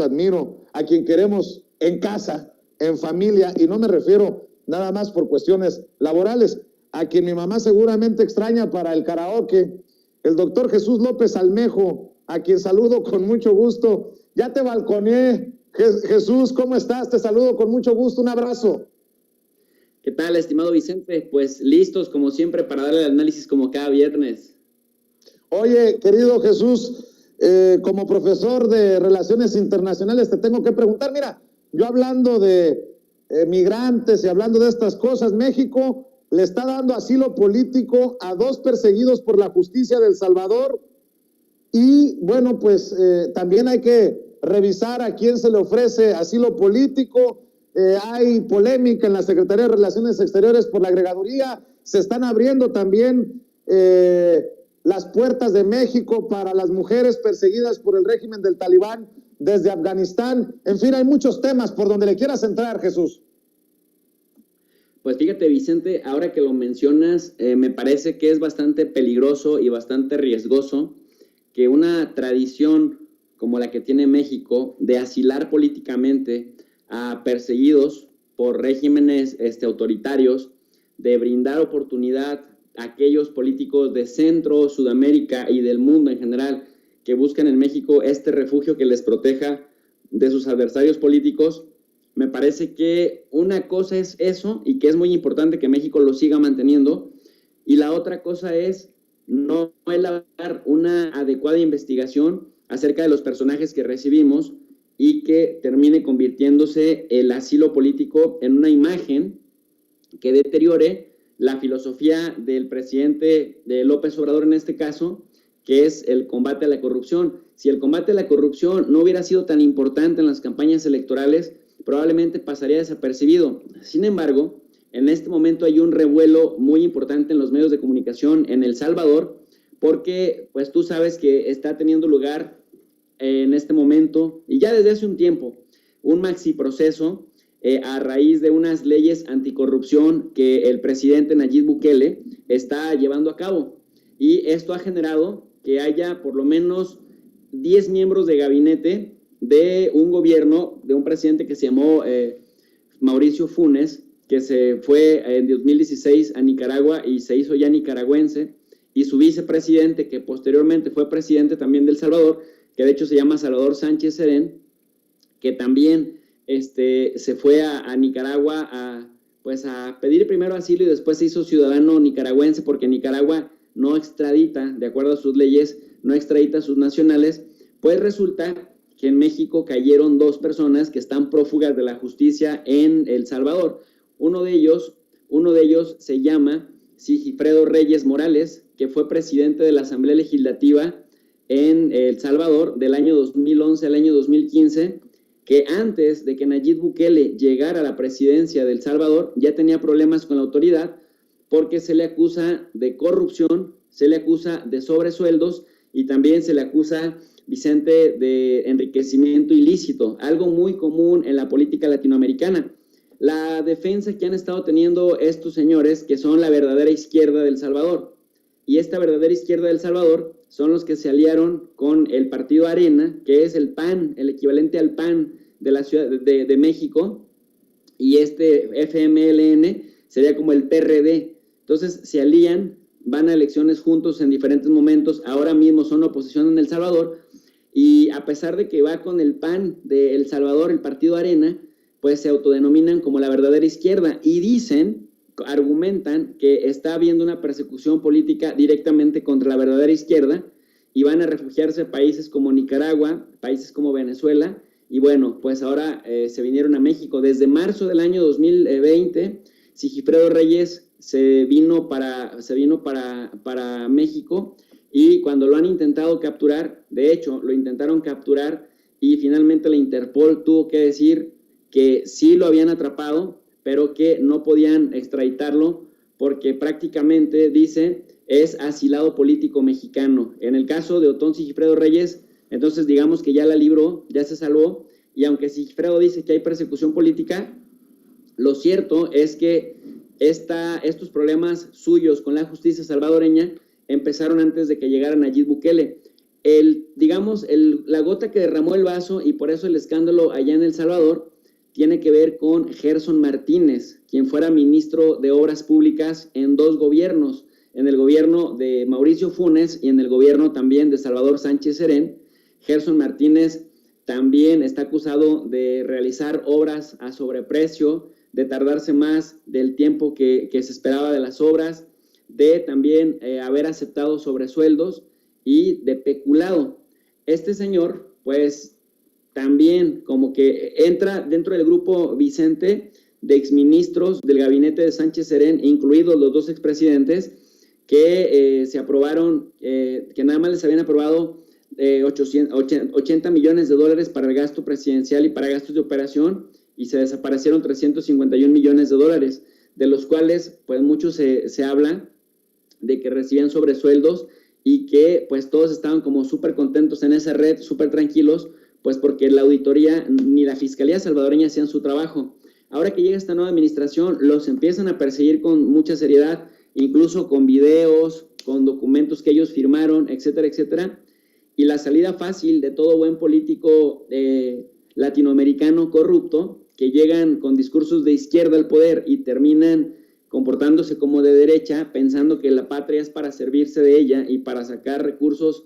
respeto, admiro, a quien queremos en casa, en familia, y no me refiero nada más por cuestiones laborales, a quien mi mamá seguramente extraña para el karaoke, el doctor Jesús López Almejo, a quien saludo con mucho gusto. Ya te balconeé, Jesús, ¿cómo estás? Te saludo con mucho gusto, un abrazo. ¿Qué tal, estimado Vicente? Pues listos, como siempre, para darle el análisis como cada viernes. Oye, querido Jesús, como profesor de Relaciones Internacionales te tengo que preguntar, mira, yo hablando de migrantes y hablando de estas cosas, México le está dando asilo político a 2 perseguidos por la justicia de El Salvador y bueno, pues también hay que revisar a quién se le ofrece asilo político. Hay polémica en la Secretaría de Relaciones Exteriores por la agregaduría, se están abriendo también las puertas de México para las mujeres perseguidas por el régimen del Talibán desde Afganistán. En fin, hay muchos temas por donde le quieras entrar, Jesús. Pues fíjate, Vicente, ahora que lo mencionas, me parece que es bastante peligroso y bastante riesgoso que una tradición como la que tiene México de asilar políticamente a perseguidos por regímenes autoritarios, de brindar oportunidad a aquellos políticos de Centro, Sudamérica y del mundo en general que buscan en México este refugio que les proteja de sus adversarios políticos. Me parece que una cosa es eso y que es muy importante que México lo siga manteniendo, y la otra cosa es no elaborar una adecuada investigación acerca de los personajes que recibimos y que termine convirtiéndose el asilo político en una imagen que deteriore la filosofía del presidente de López Obrador en este caso, que es el combate a la corrupción. Si el combate a la corrupción no hubiera sido tan importante en las campañas electorales, probablemente pasaría desapercibido. Sin embargo, en este momento hay un revuelo muy importante en los medios de comunicación en El Salvador, porque pues tú sabes que está teniendo lugar en este momento, y ya desde hace un tiempo, un maxi proceso a raíz de unas leyes anticorrupción que el presidente Nayib Bukele está llevando a cabo. Y esto ha generado que haya por lo menos 10 miembros de gabinete de un gobierno, de un presidente que se llamó Mauricio Funes, que se fue en 2016 a Nicaragua y se hizo ya nicaragüense, y su vicepresidente, que posteriormente fue presidente también de El Salvador, que de hecho se llama Salvador Sánchez Serén, que también se fue a Nicaragua a pedir primero asilo y después se hizo ciudadano nicaragüense, porque Nicaragua no extradita, de acuerdo a sus leyes, no extradita a sus nacionales. Pues resulta que en México cayeron 2 personas que están prófugas de la justicia en El Salvador. Uno de ellos se llama Sigifredo Reyes Morales, que fue presidente de la Asamblea Legislativa en El Salvador del año 2011 al año 2015, que antes de que Nayib Bukele llegara a la presidencia de El Salvador ya tenía problemas con la autoridad porque se le acusa de corrupción, se le acusa de sobresueldos y también se le acusa, Vicente, de enriquecimiento ilícito, algo muy común en la política latinoamericana. La defensa que han estado teniendo estos señores, que son la verdadera izquierda de El Salvador, y esta verdadera izquierda de El Salvador son los que se aliaron con el partido Arena, que es el PAN, el equivalente al PAN de la Ciudad de México, y FMLN sería como el PRD. Entonces se alían, van a elecciones juntos en diferentes momentos, ahora mismo son oposición en El Salvador, y a pesar de que va con el PAN de El Salvador, el partido Arena, pues se autodenominan como la verdadera izquierda y argumentan que está habiendo una persecución política directamente contra la verdadera izquierda y van a refugiarse a países como Nicaragua, países como Venezuela, y bueno, pues ahora se vinieron a México. Desde marzo del año 2020, Sigifredo Reyes se vino para México, y cuando lo han intentado capturar, de hecho, lo intentaron capturar y finalmente la Interpol tuvo que decir que sí lo habían atrapado, pero que no podían extraditarlo porque prácticamente, dice, es asilado político mexicano. En el caso de Otón Sigifredo Reyes, entonces digamos que ya la libró, ya se salvó, y aunque Sigifredo dice que hay persecución política, lo cierto es que estos problemas suyos con la justicia salvadoreña empezaron antes de que llegara Nayib Bukele. la gota que derramó el vaso, y por eso el escándalo allá en El Salvador, tiene que ver con Gerson Martínez, quien fuera ministro de Obras Públicas en 2 gobiernos, en el gobierno de Mauricio Funes y en el gobierno también de Salvador Sánchez Serén. Gerson Martínez también está acusado de realizar obras a sobreprecio, de tardarse más del tiempo que se esperaba de las obras, de también haber aceptado sobresueldos y de peculado. Este señor, pues, también como que entra dentro del grupo, Vicente, de exministros del gabinete de Sánchez Serén, incluidos los 2 expresidentes, que se aprobaron, que nada más les habían aprobado 80 millones de dólares para el gasto presidencial y para gastos de operación, y se desaparecieron 351 millones de dólares, de los cuales pues mucho se habla de que recibían sobresueldos y que pues todos estaban como súper contentos en esa red, súper tranquilos, pues porque la auditoría ni la Fiscalía salvadoreña hacían su trabajo. Ahora que llega esta nueva administración, los empiezan a perseguir con mucha seriedad, incluso con videos, con documentos que ellos firmaron, etcétera, etcétera. Y la salida fácil de todo buen político latinoamericano corrupto, que llegan con discursos de izquierda al poder y terminan comportándose como de derecha, pensando que la patria es para servirse de ella y para sacar recursos,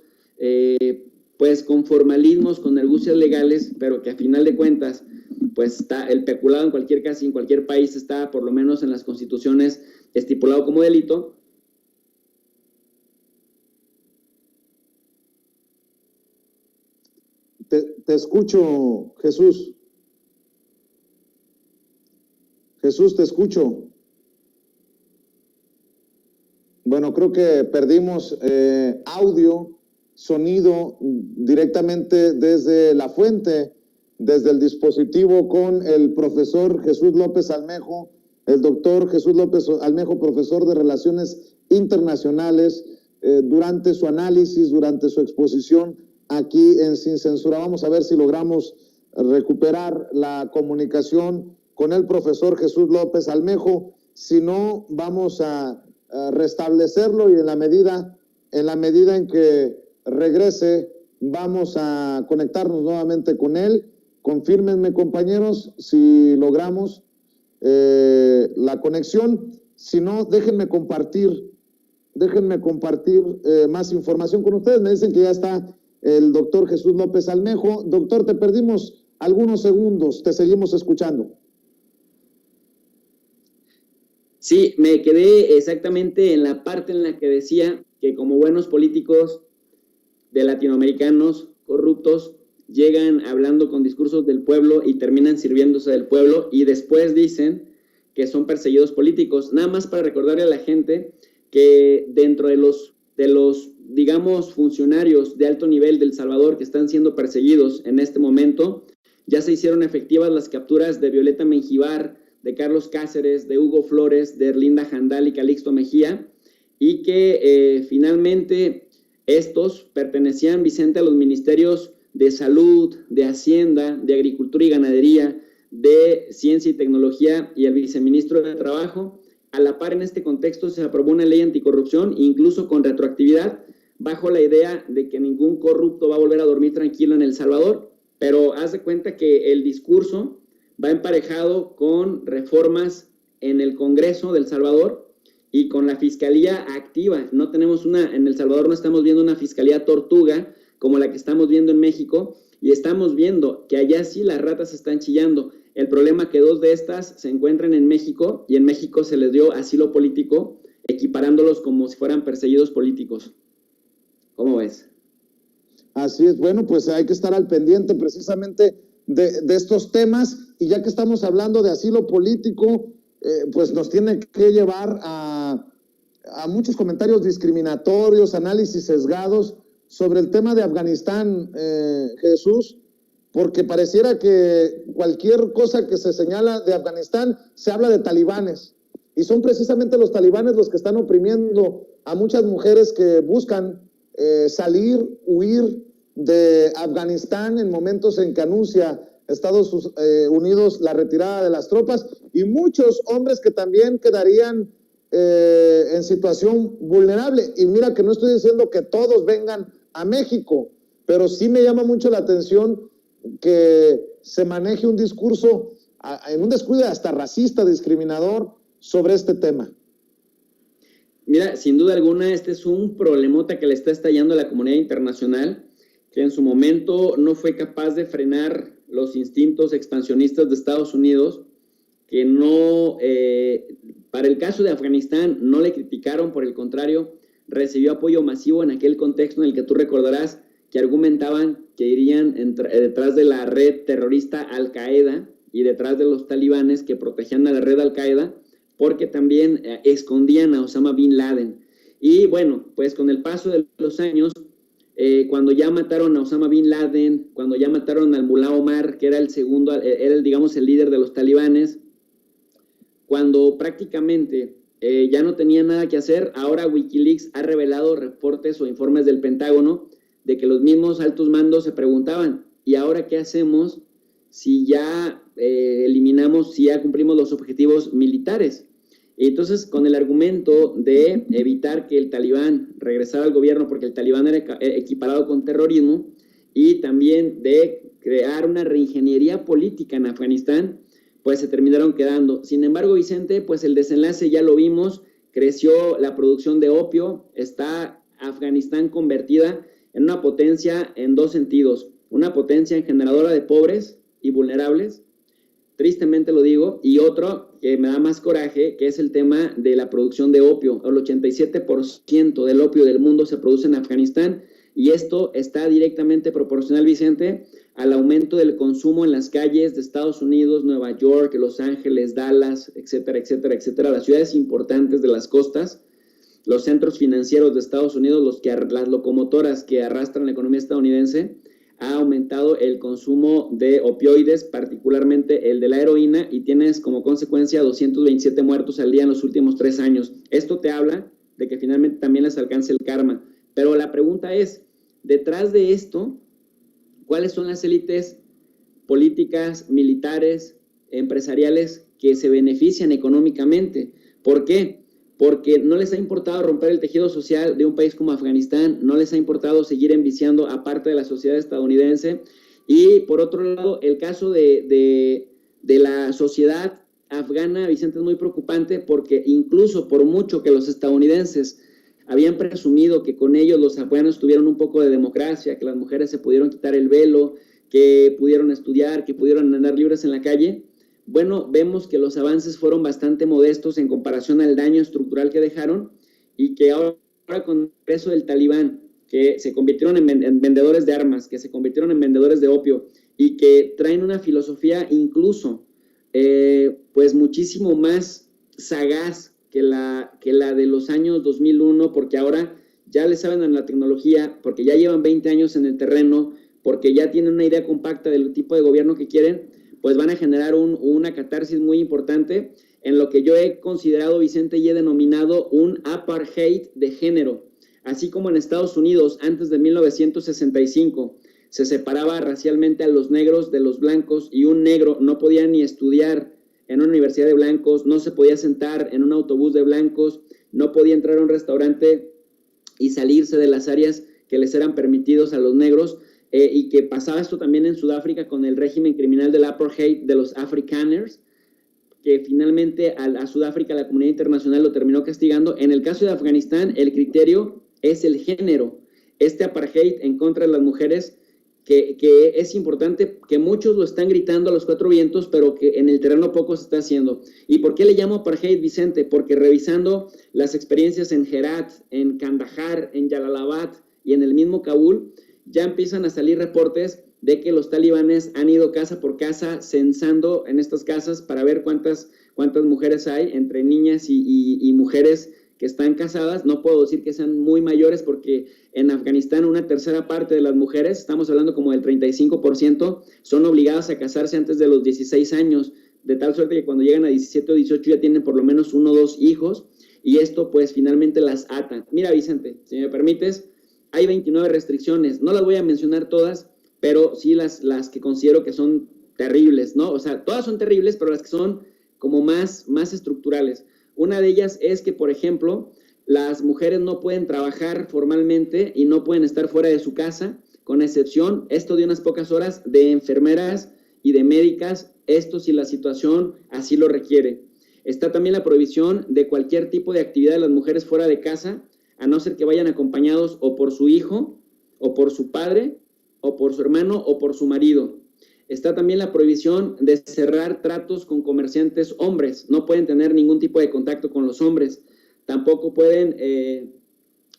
pues con formalismos, con argucias legales, pero que a final de cuentas, pues está el peculado en cualquier país está, por lo menos en las constituciones, estipulado como delito. Te escucho, Jesús. Jesús, te escucho. Bueno, creo que perdimos audio, sonido directamente desde la fuente, desde el dispositivo con el profesor Jesús López Almejo, el doctor Jesús López Almejo, profesor de Relaciones Internacionales, durante su análisis, durante su exposición aquí en Sin Censura. Vamos a ver si logramos recuperar la comunicación con el profesor Jesús López Almejo. Si no, vamos a restablecerlo, y en la medida en que regrese, vamos a conectarnos nuevamente con él. Confírmenme, compañeros, si logramos la conexión. Si no, déjenme compartir más información con ustedes. Me dicen que ya está el doctor Jesús López Almejo. Doctor, te perdimos algunos segundos, te seguimos escuchando. Sí, me quedé exactamente en la parte en la que decía que como buenos políticos de latinoamericanos corruptos llegan hablando con discursos del pueblo y terminan sirviéndose del pueblo, y después dicen que son perseguidos políticos. Nada más para recordarle a la gente que dentro de los digamos, funcionarios de alto nivel de El Salvador que están siendo perseguidos en este momento, ya se hicieron efectivas las capturas de Violeta Menjivar, de Carlos Cáceres, de Hugo Flores, de Erlinda Jandal y Calixto Mejía, y que finalmente estos pertenecían, Vicente, a los ministerios de Salud, de Hacienda, de Agricultura y Ganadería, de Ciencia y Tecnología y el viceministro de Trabajo. A la par, en este contexto se aprobó una ley anticorrupción, incluso con retroactividad, bajo la idea de que ningún corrupto va a volver a dormir tranquilo en El Salvador, pero haz de cuenta que el discurso va emparejado con reformas en el Congreso de El Salvador y con la Fiscalía activa. No tenemos en El Salvador no estamos viendo una Fiscalía tortuga como la que estamos viendo en México, y estamos viendo que allá sí las ratas están chillando. El problema es que 2 de estas se encuentran en México, y en México se les dio asilo político, equiparándolos como si fueran perseguidos políticos. ¿Cómo ves? Así es. Bueno, pues hay que estar al pendiente precisamente de estos temas, y ya que estamos hablando de asilo político, pues nos tiene que llevar a muchos comentarios discriminatorios, análisis sesgados sobre el tema de Afganistán, Jesús, porque pareciera que cualquier cosa que se señala de Afganistán se habla de talibanes, y son precisamente los talibanes los que están oprimiendo a muchas mujeres que buscan huir de Afganistán en momentos en que anuncia Estados Unidos la retirada de las tropas, y muchos hombres que también quedarían en situación vulnerable. Y mira que no estoy diciendo que todos vengan a México, pero sí me llama mucho la atención que se maneje un discurso en un descuido hasta racista, discriminador sobre este tema. Mira, sin duda alguna, este es un problemota que le está estallando a la comunidad internacional, que en su momento no fue capaz de frenar los instintos expansionistas de Estados Unidos, que no, para el caso de Afganistán, no le criticaron, por el contrario, recibió apoyo masivo en aquel contexto en el que tú recordarás que argumentaban que irían detrás de la red terrorista Al-Qaeda y detrás de los talibanes que protegían a la red Al-Qaeda, porque también escondían a Osama Bin Laden. Y bueno, pues con el paso de los años, cuando ya mataron a Osama Bin Laden, cuando ya mataron al Mullah Omar, que era el segundo, era digamos el líder de los talibanes, cuando prácticamente ya no tenía nada que hacer, ahora WikiLeaks ha revelado reportes o informes del Pentágono de que los mismos altos mandos se preguntaban, ¿y ahora qué hacemos si ya eliminamos, si ya cumplimos los objetivos militares? Y entonces, con el argumento de evitar que el talibán regresara al gobierno, porque el talibán era equiparado con terrorismo, y también de crear una reingeniería política en Afganistán, pues se terminaron quedando. Sin embargo, Vicente, pues el desenlace ya lo vimos, creció la producción de opio, está Afganistán convertida en una potencia en dos sentidos, una potencia generadora de pobres y vulnerables, tristemente lo digo, y otro que me da más coraje, que es el tema de la producción de opio. El 87% del opio del mundo se produce en Afganistán, y esto está directamente proporcional, Vicente, al aumento del consumo en las calles de Estados Unidos, Nueva York, Los Ángeles, Dallas, etcétera, etcétera, etcétera, las ciudades importantes de las costas, los centros financieros de Estados Unidos, las locomotoras que arrastran la economía estadounidense. Ha aumentado el consumo de opioides, particularmente el de la heroína, y tienes como consecuencia 227 muertos al día en los últimos 3 años. Esto te habla de que finalmente también les alcance el karma. Pero la pregunta es, detrás de esto, ¿cuáles son las élites políticas, militares, empresariales que se benefician económicamente? ¿Por qué? Porque no les ha importado romper el tejido social de un país como Afganistán, no les ha importado seguir enviciando a parte de la sociedad estadounidense. Y por otro lado, el caso de la sociedad afgana, Vicente, es muy preocupante, porque incluso por mucho que los estadounidenses habían presumido que con ellos los afganos tuvieron un poco de democracia, que las mujeres se pudieron quitar el velo, que pudieron estudiar, que pudieron andar libres en la calle, bueno, vemos que los avances fueron bastante modestos en comparación al daño estructural que dejaron, y que ahora con el preso del talibán, que se convirtieron en vendedores de armas, que se convirtieron en vendedores de opio, y que traen una filosofía incluso pues muchísimo más sagaz que la de los años 2001, porque ahora ya le saben a la tecnología, porque ya llevan 20 años en el terreno, porque ya tienen una idea compacta del tipo de gobierno que quieren, pues van a generar una catarsis muy importante en lo que yo he considerado, Vicente, y he denominado un apartheid de género. Así como en Estados Unidos, antes de 1965, se separaba racialmente a los negros de los blancos, y un negro no podía ni estudiar en una universidad de blancos, no se podía sentar en un autobús de blancos, no podía entrar a un restaurante y salirse de las áreas que les eran permitidos a los negros. Y que pasaba esto también en Sudáfrica con el régimen criminal del apartheid de los Afrikaners, que finalmente a Sudáfrica la comunidad internacional lo terminó castigando. En el caso de Afganistán, el criterio es el género. Este apartheid en contra de las mujeres, que es importante, que muchos lo están gritando a los 4 vientos, pero que en el terreno poco se está haciendo. ¿Y por qué le llamo apartheid, Vicente? Porque revisando las experiencias en Herat, en Kandahar, en Jalalabad y en el mismo Kabul, ya empiezan a salir reportes de que los talibanes han ido casa por casa censando en estas casas para ver cuántas mujeres hay, entre niñas y mujeres que están casadas. No puedo decir que sean muy mayores, porque en Afganistán una tercera parte de las mujeres, estamos hablando como del 35%, son obligadas a casarse antes de los 16 años, de tal suerte que cuando llegan a 17 o 18 ya tienen por lo menos 1 o 2 hijos, y esto pues finalmente las ata. Mira, Vicente, si me permites, hay 29 restricciones, no las voy a mencionar todas, pero sí las que considero que son terribles, ¿no? O sea, todas son terribles, pero las que son como más estructurales. Una de ellas es que, por ejemplo, las mujeres no pueden trabajar formalmente y no pueden estar fuera de su casa, con excepción, esto de unas pocas horas, de enfermeras y de médicas, esto si la situación así lo requiere. Está también la prohibición de cualquier tipo de actividad de las mujeres fuera de casa, a no ser que vayan acompañados o por su hijo, o por su padre, o por su hermano, o por su marido. Está también la prohibición de cerrar tratos con comerciantes hombres. No pueden tener ningún tipo de contacto con los hombres. Tampoco pueden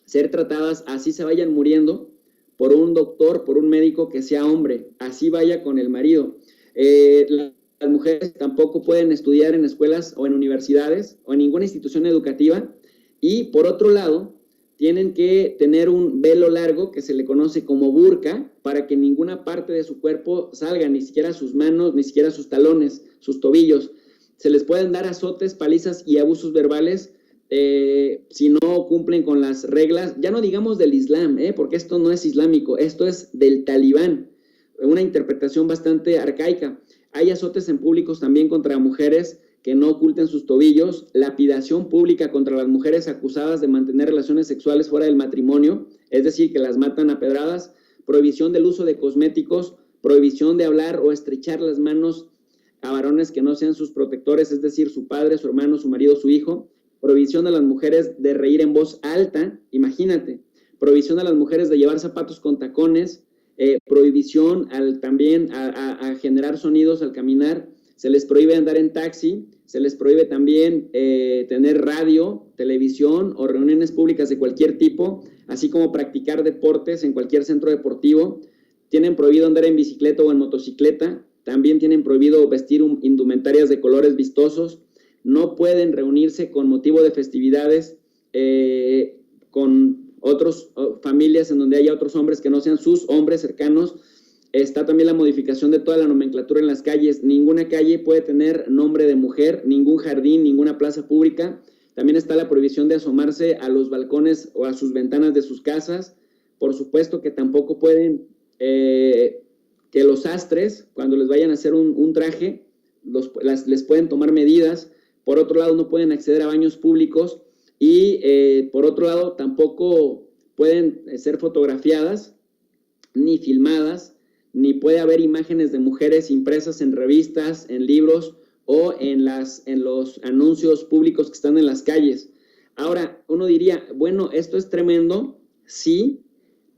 ser tratadas, así se vayan muriendo, por un doctor, por un médico que sea hombre. Así vaya con el marido. Las mujeres tampoco pueden estudiar en escuelas o en universidades o en ninguna institución educativa. Y por otro lado, tienen que tener un velo largo que se le conoce como burka para que ninguna parte de su cuerpo salga, ni siquiera sus manos, ni siquiera sus talones, sus tobillos. Se les pueden dar azotes, palizas y abusos verbales si no cumplen con las reglas, ya no digamos del Islam, porque esto no es islámico, esto es del Talibán, una interpretación bastante arcaica. Hay azotes en públicos también contra mujeres que no oculten sus tobillos, lapidación pública contra las mujeres acusadas de mantener relaciones sexuales fuera del matrimonio, es decir, que las matan a pedradas, prohibición del uso de cosméticos, prohibición de hablar o estrechar las manos a varones que no sean sus protectores, es decir, su padre, su hermano, su marido, su hijo, prohibición a las mujeres de reír en voz alta, imagínate, prohibición a las mujeres de llevar zapatos con tacones, prohibición también a generar sonidos al caminar, se les prohíbe andar en taxi, se les prohíbe también tener radio, televisión o reuniones públicas de cualquier tipo, así como practicar deportes en cualquier centro deportivo. Tienen prohibido andar en bicicleta o en motocicleta, también tienen prohibido vestir indumentarias de colores vistosos, no pueden reunirse con motivo de festividades con otras familias en donde haya otros hombres que no sean sus hombres cercanos. Está también la modificación de toda la nomenclatura en las calles. Ninguna calle puede tener nombre de mujer, ningún jardín, ninguna plaza pública. También está la prohibición de asomarse a los balcones o a sus ventanas de sus casas. Por supuesto que tampoco pueden, que los sastres, cuando les vayan a hacer un traje, les pueden tomar medidas. Por otro lado, no pueden acceder a baños públicos y por otro lado, tampoco pueden ser fotografiadas ni filmadas, ni puede haber imágenes de mujeres impresas en revistas, en libros o en los anuncios públicos que están en las calles. Ahora, uno diría, bueno, esto es tremendo, sí,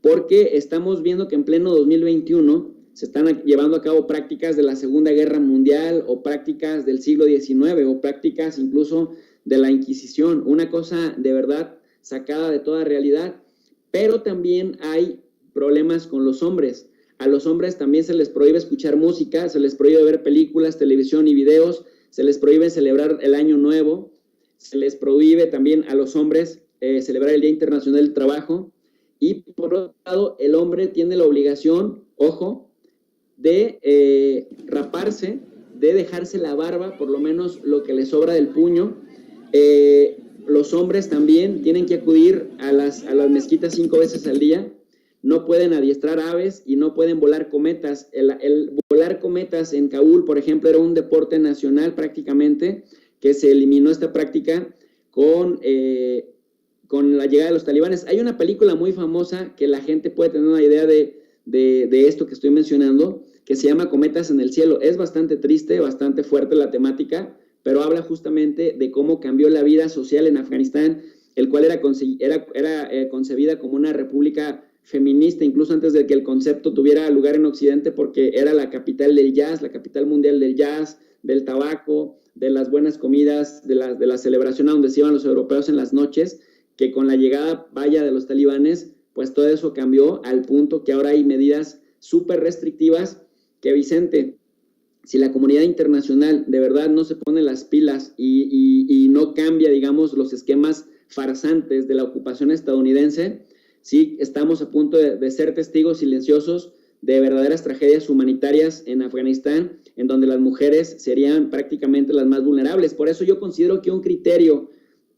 porque estamos viendo que en pleno 2021 se están llevando a cabo prácticas de la Segunda Guerra Mundial o prácticas del siglo XIX o prácticas incluso de la Inquisición, una cosa de verdad sacada de toda realidad, pero también hay problemas con los hombres. A los hombres también se les prohíbe escuchar música, se les prohíbe ver películas, televisión y videos, se les prohíbe celebrar el Año Nuevo, se les prohíbe también a los hombres celebrar el Día Internacional del Trabajo y por otro lado el hombre tiene la obligación, ojo, de raparse, de dejarse la barba, por lo menos lo que le sobra del puño. Los hombres también tienen que acudir a las mezquitas 5 veces al día. No pueden adiestrar aves y no pueden volar cometas. El volar cometas en Kabul, por ejemplo, era un deporte nacional prácticamente, que se eliminó esta práctica con la llegada de los talibanes. Hay una película muy famosa que la gente puede tener una idea de esto que estoy mencionando, que se llama Cometas en el Cielo. Es bastante triste, bastante fuerte la temática, pero habla justamente de cómo cambió la vida social en Afganistán, el cual era concebida como una república feminista, incluso antes de que el concepto tuviera lugar en Occidente, porque era la capital del jazz, la capital mundial del jazz, del tabaco, de las buenas comidas, de la celebración a donde se iban los europeos en las noches, que con la llegada de los talibanes, pues todo eso cambió al punto que ahora hay medidas súper restrictivas que, Vicente, si la comunidad internacional de verdad no se pone las pilas y no cambia, digamos, los esquemas farsantes de la ocupación estadounidense, sí estamos a punto de ser testigos silenciosos de verdaderas tragedias humanitarias en Afganistán, en donde las mujeres serían prácticamente las más vulnerables. Por eso yo considero que un criterio,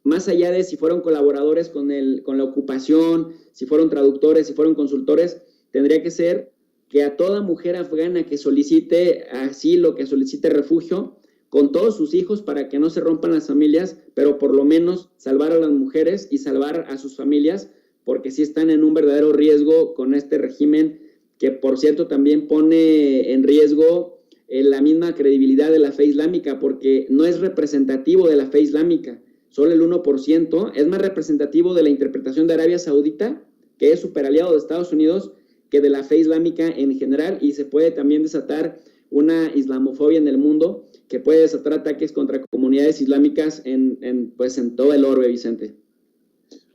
más allá de si fueron colaboradores con la ocupación, si fueron traductores, si fueron consultores, tendría que ser que a toda mujer afgana que solicite asilo, que solicite refugio, con todos sus hijos para que no se rompan las familias, pero por lo menos salvar a las mujeres y salvar a sus familias, porque sí están en un verdadero riesgo con este régimen, que por cierto también pone en riesgo la misma credibilidad de la fe islámica, porque no es representativo de la fe islámica, solo el 1%, es más representativo de la interpretación de Arabia Saudita, que es superaliado de Estados Unidos, que de la fe islámica en general, y se puede también desatar una islamofobia en el mundo que puede desatar ataques contra comunidades islámicas en todo el orbe, Vicente.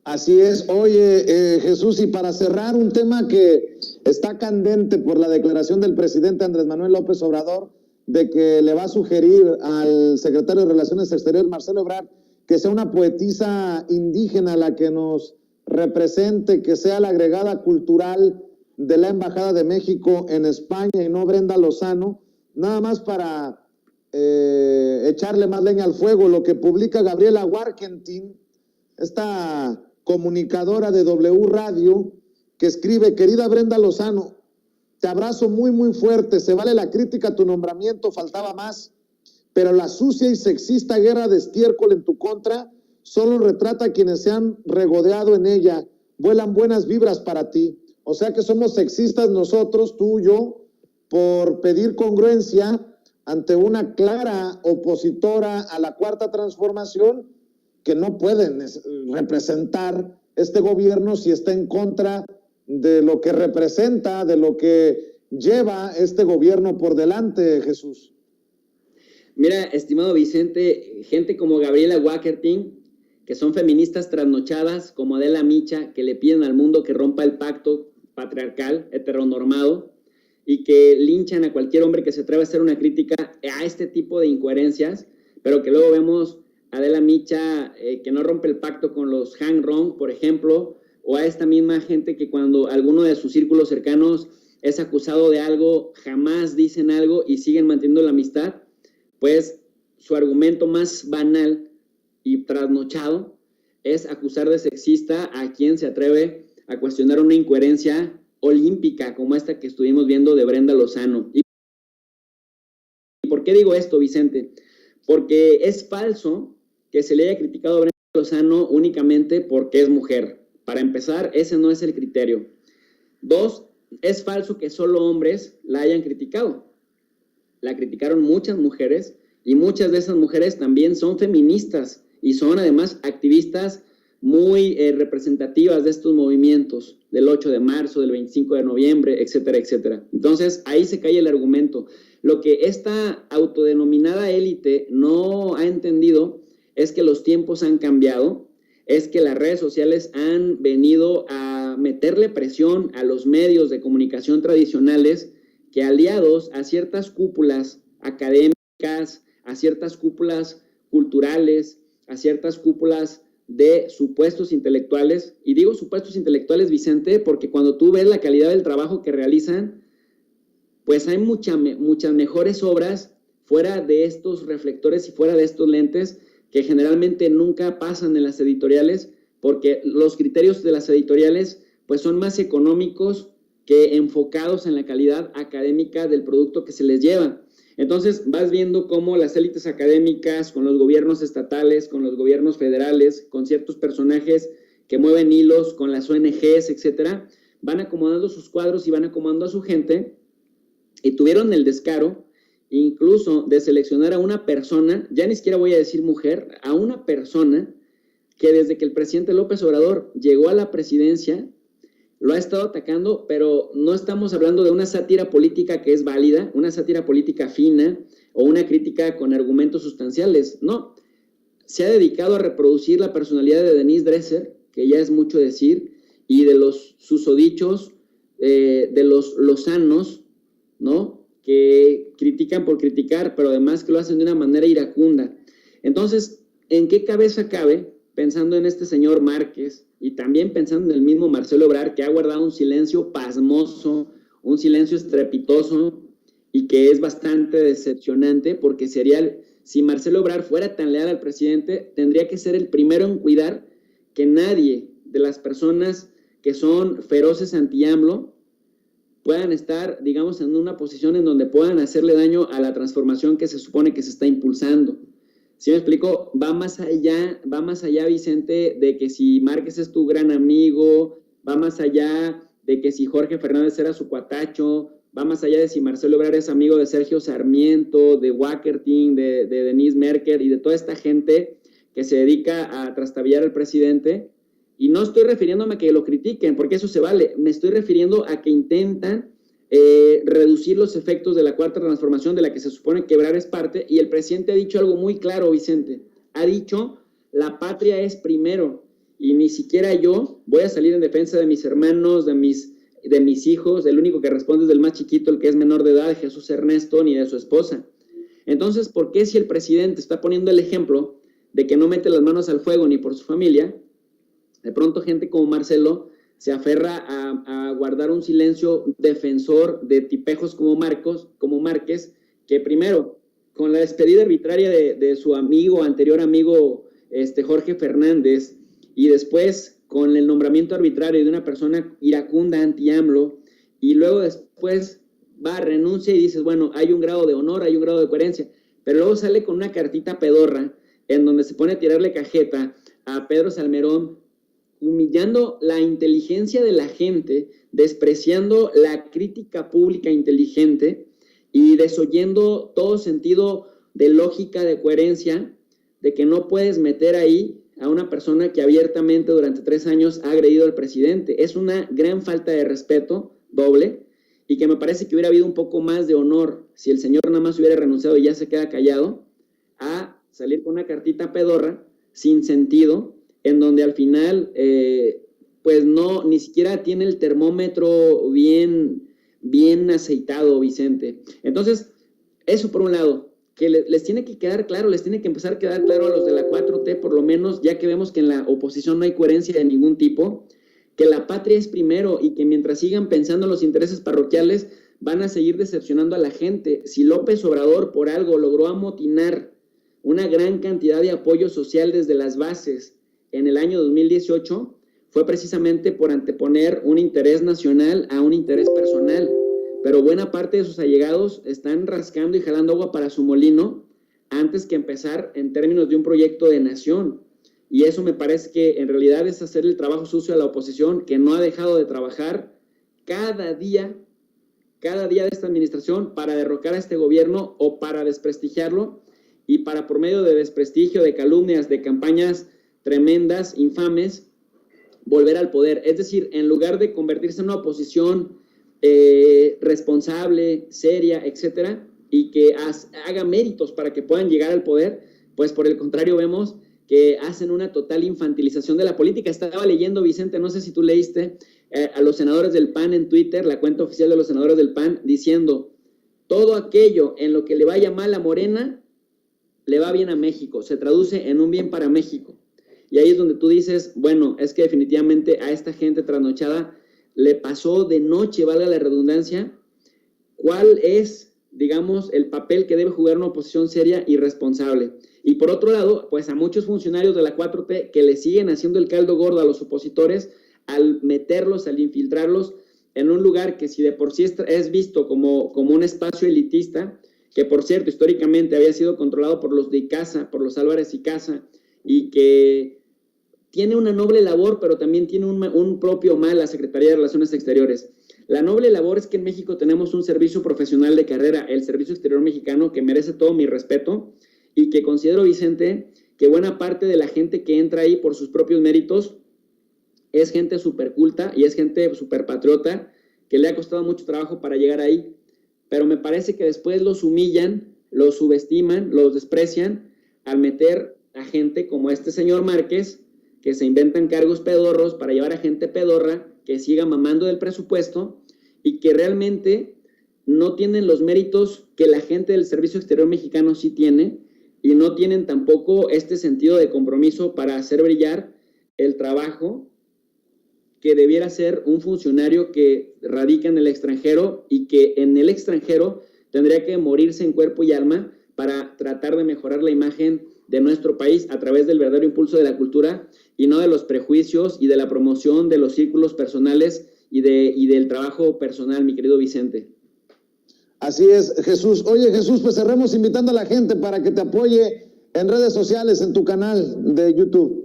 Así es. Oye, Jesús, y para cerrar un tema que está candente por la declaración del presidente Andrés Manuel López Obrador de que le va a sugerir al secretario de Relaciones Exteriores, Marcelo Ebrard, que sea una poetisa indígena la que nos represente, que sea la agregada cultural de la Embajada de México en España y no Brenda Lozano, nada más para echarle más leña al fuego, lo que publica Gabriela Warkentin, esta comunicadora de W Radio, que escribe: querida Brenda Lozano, te abrazo muy muy fuerte, se vale la crítica a tu nombramiento, faltaba más, pero la sucia y sexista guerra de estiércol en tu contra solo retrata a quienes se han regodeado en ella, vuelan buenas vibras para ti. O sea que somos sexistas nosotros, tú y yo, por pedir congruencia ante una clara opositora a la Cuarta Transformación, que no pueden representar este gobierno si está en contra de lo que representa, de lo que lleva este gobierno por delante, Jesús. Mira, estimado Vicente, gente como Gabriela Warkentin, que son feministas trasnochadas, como Adela Micha, que le piden al mundo que rompa el pacto patriarcal, heteronormado, y que linchan a cualquier hombre que se atreva a hacer una crítica a este tipo de incoherencias, pero que luego vemos a Adela Micha que no rompe el pacto con los Han Rong, por ejemplo, o a esta misma gente que cuando alguno de sus círculos cercanos es acusado de algo, jamás dicen algo y siguen manteniendo la amistad. Pues su argumento más banal y trasnochado es acusar de sexista a quien se atreve a cuestionar una incoherencia olímpica como esta que estuvimos viendo de Brenda Lozano. ¿Y por qué digo esto, Vicente? Porque es falso que se le haya criticado a Brenda Lozano únicamente porque es mujer. Para empezar, ese no es el criterio. 2, es falso que solo hombres la hayan criticado. La criticaron muchas mujeres y muchas de esas mujeres también son feministas y son además activistas muy representativas de estos movimientos del 8 de marzo, del 25 de noviembre, etcétera, etcétera. Entonces, ahí se cae el argumento. Lo que esta autodenominada élite no ha entendido es que los tiempos han cambiado, es que las redes sociales han venido a meterle presión a los medios de comunicación tradicionales que, aliados a ciertas cúpulas académicas, a ciertas cúpulas culturales, a ciertas cúpulas de supuestos intelectuales, y digo supuestos intelectuales, Vicente, porque cuando tú ves la calidad del trabajo que realizan, pues hay muchas mejores obras fuera de estos reflectores y fuera de estos lentes que generalmente nunca pasan en las editoriales, porque los criterios de las editoriales pues son más económicos que enfocados en la calidad académica del producto que se les lleva. Entonces vas viendo cómo las élites académicas, con los gobiernos estatales, con los gobiernos federales, con ciertos personajes que mueven hilos, con las ONGs, etcétera, van acomodando sus cuadros y van acomodando a su gente, y tuvieron el descaro incluso de seleccionar a una persona, ya ni siquiera voy a decir mujer, a una persona que desde que el presidente López Obrador llegó a la presidencia lo ha estado atacando, pero no estamos hablando de una sátira política que es válida, una sátira política fina o una crítica con argumentos sustanciales. No, se ha dedicado a reproducir la personalidad de Denise Dresser, que ya es mucho decir, y de los susodichos, de los lozanos, ¿no?, que critican por criticar, pero además que lo hacen de una manera iracunda. Entonces, ¿en qué cabeza cabe, pensando en este señor Márquez y también pensando en el mismo Marcelo Ebrard, que ha guardado un silencio pasmoso, un silencio estrepitoso y que es bastante decepcionante, porque sería, si Marcelo Ebrard fuera tan leal al presidente, tendría que ser el primero en cuidar que nadie de las personas que son feroces anti-AMLO puedan estar, digamos, en una posición en donde puedan hacerle daño a la transformación que se supone que se está impulsando. ¿Sí me explico? Va más allá, Vicente, de que si Márquez es tu gran amigo, va más allá de que si Jorge Fernández era su cuatacho, va más allá de si Marcelo Ebrard es amigo de Sergio Sarmiento, de Wackerting, de Denise Merker y de toda esta gente que se dedica a trastabillar al presidente. Y no estoy refiriéndome a que lo critiquen, porque eso se vale. Me estoy refiriendo a que intentan reducir los efectos de la cuarta transformación de la que se supone que Ebrard es parte, y el presidente ha dicho algo muy claro, Vicente. Ha dicho, la patria es primero, y ni siquiera yo voy a salir en defensa de mis hermanos, de mis hijos. El único que responde es del más chiquito, el que es menor de edad, Jesús Ernesto, ni de su esposa. Entonces, ¿por qué si el presidente está poniendo el ejemplo de que no mete las manos al fuego ni por su familia, de pronto gente como Marcelo se aferra a guardar un silencio defensor de tipejos como Márquez, que primero, con la despedida arbitraria de su anterior amigo Jorge Fernández, y después con el nombramiento arbitrario de una persona iracunda anti-AMLO, y luego después va, renuncia y dices, bueno, hay un grado de honor, hay un grado de coherencia, pero luego sale con una cartita pedorra en donde se pone a tirarle cajeta a Pedro Salmerón, humillando la inteligencia de la gente, despreciando la crítica pública inteligente y desoyendo todo sentido de lógica, de coherencia, de que no puedes meter ahí a una persona que abiertamente durante 3 años ha agredido al presidente. Es una gran falta de respeto, doble, y que me parece que hubiera habido un poco más de honor si el señor nada más hubiera renunciado y ya se queda callado, a salir con una cartita pedorra, sin sentido, en donde al final, pues no, ni siquiera tiene el termómetro bien aceitado, Vicente. Entonces, eso por un lado, que les tiene que quedar claro, les tiene que empezar a quedar claro a los de la 4T, por lo menos, ya que vemos que en la oposición no hay coherencia de ningún tipo, que la patria es primero y que mientras sigan pensando en los intereses parroquiales, van a seguir decepcionando a la gente. Si López Obrador por algo logró amotinar una gran cantidad de apoyo social desde las bases en el año 2018, fue precisamente por anteponer un interés nacional a un interés personal. Pero buena parte de sus allegados están rascando y jalando agua para su molino antes que empezar en términos de un proyecto de nación. Y eso me parece que en realidad es hacer el trabajo sucio a la oposición, que no ha dejado de trabajar cada día de esta administración para derrocar a este gobierno o para desprestigiarlo, y para, por medio de desprestigio, de calumnias, de campañas tremendas, infames, volver al poder. Es decir, en lugar de convertirse en una oposición responsable, seria, etcétera, y que haga méritos para que puedan llegar al poder, pues por el contrario vemos que hacen una total infantilización de la política. Estaba leyendo, Vicente, no sé si tú leíste, a los senadores del PAN en Twitter, la cuenta oficial de los senadores del PAN, diciendo, todo aquello en lo que le vaya mal a Morena, le va bien a México, se traduce en un bien para México. Y ahí es donde tú dices, bueno, es que definitivamente a esta gente trasnochada le pasó de noche, valga la redundancia, cuál es, digamos, el papel que debe jugar una oposición seria y responsable. Y por otro lado, pues a muchos funcionarios de la 4T que le siguen haciendo el caldo gordo a los opositores al meterlos, al infiltrarlos en un lugar que si de por sí es visto como un espacio elitista, que por cierto históricamente había sido controlado por los de Icaza, por los Álvarez Icaza, y que tiene una noble labor, pero también tiene un propio mal la Secretaría de Relaciones Exteriores. La noble labor es que en México tenemos un servicio profesional de carrera, el Servicio Exterior Mexicano, que merece todo mi respeto, y que considero, Vicente, que buena parte de la gente que entra ahí por sus propios méritos es gente súper culta y es gente súper patriota, que le ha costado mucho trabajo para llegar ahí, pero me parece que después los humillan, los subestiman, los desprecian al meter a gente como este señor Márquez, que se inventan cargos pedorros para llevar a gente pedorra que siga mamando del presupuesto y que realmente no tienen los méritos que la gente del Servicio Exterior Mexicano sí tiene, y no tienen tampoco este sentido de compromiso para hacer brillar el trabajo que debiera ser un funcionario que radica en el extranjero y que en el extranjero tendría que morirse en cuerpo y alma para tratar de mejorar la imagen de nuestro país a través del verdadero impulso de la cultura y no de los prejuicios y de la promoción de los círculos personales y del trabajo personal, mi querido Vicente. Así es, Jesús. Oye, Jesús, pues cerremos invitando a la gente para que te apoye en redes sociales, en tu canal de YouTube.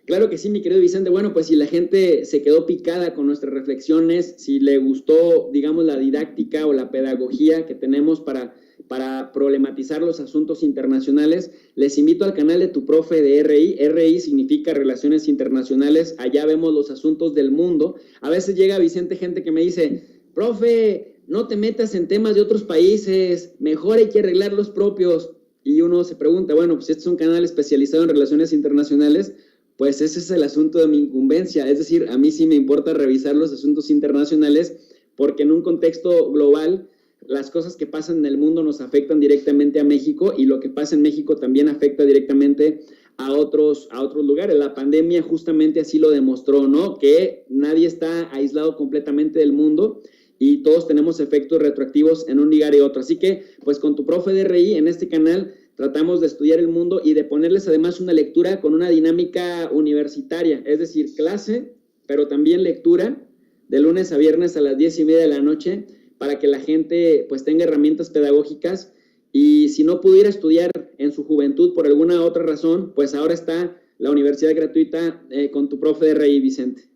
Claro que sí, mi querido Vicente. Bueno, pues si la gente se quedó picada con nuestras reflexiones, si le gustó, digamos, la didáctica o la pedagogía que tenemos para problematizar los asuntos internacionales, les invito al canal de Tu Profe de RI. RI significa Relaciones Internacionales. Allá vemos los asuntos del mundo. A veces llega, Vicente, gente que me dice, profe, no te metas en temas de otros países, mejor hay que arreglar los propios. Y uno se pregunta, bueno, pues este es un canal especializado en relaciones internacionales, pues ese es el asunto de mi incumbencia. Es decir, a mí sí me importa revisar los asuntos internacionales porque en un contexto global las cosas que pasan en el mundo nos afectan directamente a México y lo que pasa en México también afecta directamente a otros lugares. La pandemia justamente así lo demostró, ¿no? Que nadie está aislado completamente del mundo y todos tenemos efectos retroactivos en un lugar y otro. Así que, pues con Tu Profe de RI en este canal tratamos de estudiar el mundo y de ponerles además una lectura con una dinámica universitaria, es decir, clase, pero también lectura de lunes a viernes a las 10:30 de la noche para que la gente pues tenga herramientas pedagógicas y si no pudiera estudiar en su juventud por alguna otra razón, pues ahora está la universidad gratuita con Tu Profe de RI, Vicente.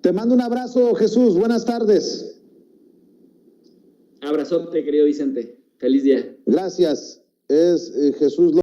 Te mando un abrazo, Jesús. Buenas tardes. Abrazote, querido Vicente. Feliz día. Gracias. Es Jesús López.